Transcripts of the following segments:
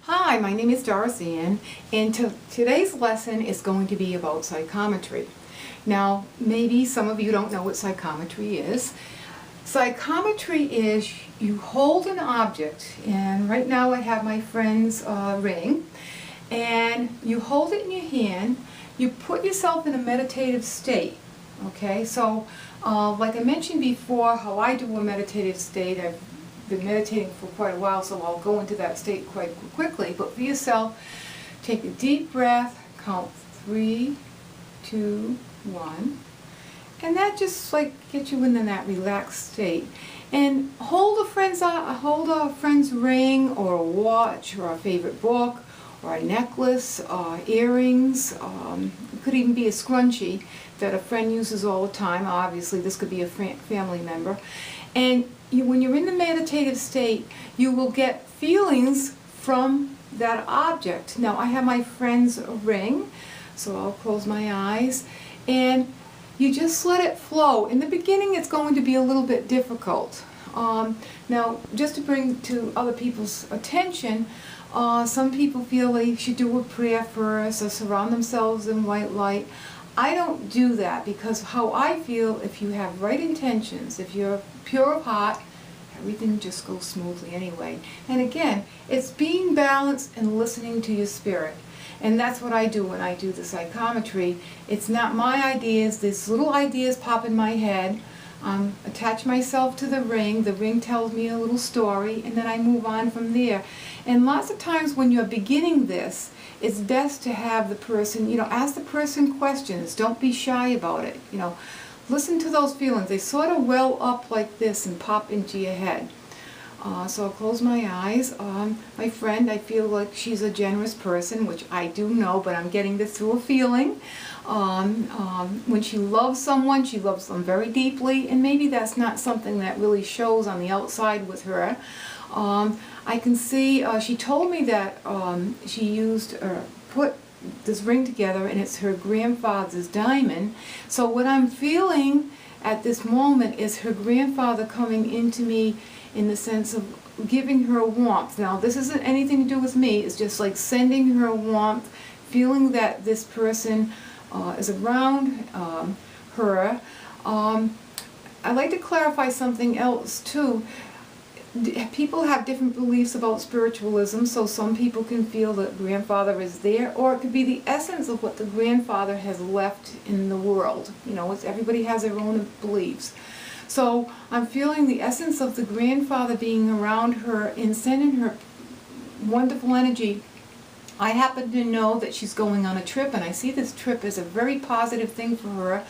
Hi, my name is Dorothy Ann, and today's lesson is going to be about psychometry. Now, maybe some of you don't know what psychometry is. Psychometry is you hold an object, and right now I have my friend's ring, and you hold it in your hand, you put yourself in a meditative state. Okay, so like I mentioned before, how I do a meditative state, I've been meditating for quite a while, so I'll go into that state quite quickly. But for yourself, take a deep breath, count 3, 2, 1, and that just like gets you into that relaxed state. And hold a friend's ring or a watch or a favorite book or a necklace, earrings. It could even be a scrunchie that a friend uses all the time. Obviously, this could be a family member. And when you're in the meditative state, you will get feelings from that object. Now, I have my friend's ring, so I'll close my eyes, and you just let it flow. In the beginning, it's going to be a little bit difficult. Now, just to bring to other people's attention, some people feel they should do a prayer first or surround themselves in white light. I don't do that because how I feel, if you have right intentions, if you're pure of heart, everything just goes smoothly anyway. And again, it's being balanced and listening to your spirit. And that's what I do when I do the psychometry. It's not my ideas. These little ideas pop in my head. Attach myself to the ring tells me a little story, and then I move on from there. And lots of times when you're beginning this, it's best to have the person, ask the person questions. Don't be shy about it. Listen to those feelings. They sort of well up like this and pop into your head. So I'll close my eyes. My friend, I feel like she's a generous person, which I do know, but I'm getting this through a feeling. When she loves someone, she loves them very deeply, and maybe that's not something that really shows on the outside with her. I can see, she told me that she put this ring together, and it's her grandfather's diamond. So what I'm feeling at this moment is her grandfather coming into me in the sense of giving her warmth. Now, this isn't anything to do with me. It's just like sending her warmth, feeling that this person is around her. I'd like to clarify something else too. People have different beliefs about spiritualism, so some people can feel that grandfather is there, or it could be the essence of what the grandfather has left in the world. Everybody has their own beliefs. So I'm feeling the essence of the grandfather being around her and sending her wonderful energy. I happen to know that she's going on a trip, and I see this trip as a very positive thing for her.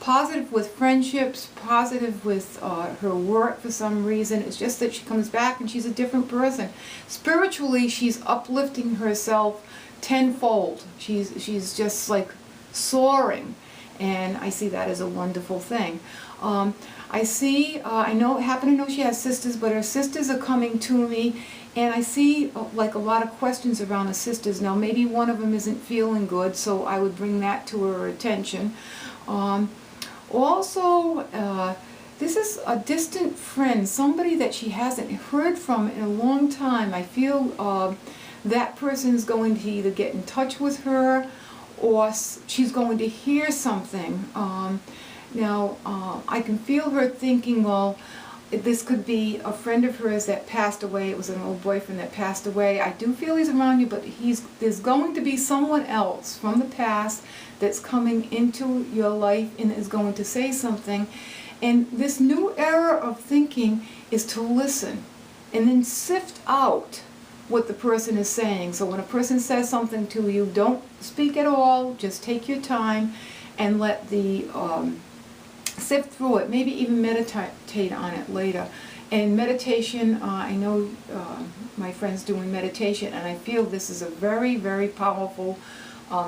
Positive with friendships, positive with her work for some reason. It's just that she comes back and she's a different person. Spiritually, she's uplifting herself tenfold. She's just like soaring, and I see that as a wonderful thing. I happen to know she has sisters, but her sisters are coming to me, and I see like a lot of questions around the sisters. Now, maybe one of them isn't feeling good, so I would bring that to her attention. Also, this is a distant friend, somebody that she hasn't heard from in a long time. I feel that person's going to either get in touch with her, or she's going to hear something. Now, I can feel her thinking, well, this could be a friend of hers that passed away. It was an old boyfriend that passed away. I do feel he's around you, but there's going to be someone else from the past that's coming into your life and is going to say something. And this new era of thinking is to listen and then sift out what the person is saying. So when a person says something to you, don't speak at all. Just take your time and let the sift through it, maybe even meditate on it later. And meditation, I know my friend's doing meditation, and I feel this is a very, very powerful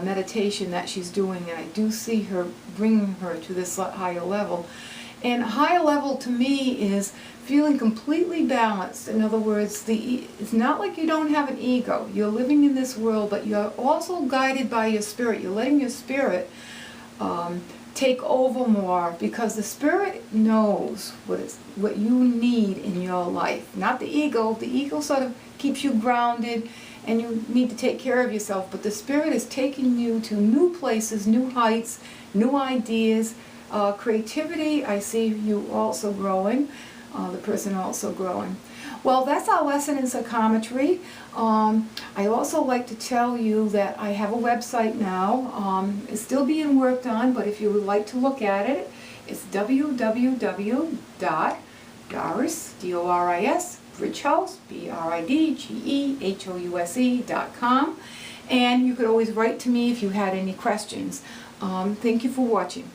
meditation that she's doing, and I do see her bringing her to this higher level. And higher level to me is feeling completely balanced. In other words, it's not like you don't have an ego. You're living in this world, but you're also guided by your spirit. You're letting your spirit take over more, because the spirit knows what you need in your life, not the ego. The ego sort of keeps you grounded and you need to take care of yourself, but the Spirit is taking you to new places, new heights, new ideas, creativity. I see you also growing, the person also growing. Well, that's our lesson in psychometry. I also like to tell you that I have a website now. It's still being worked on, but if you would like to look at it, it's www.doris, D-O-R-I-S, Bridgehouse, BRIDGEHOUSE.com, and you could always write to me if you had any questions. Thank you for watching.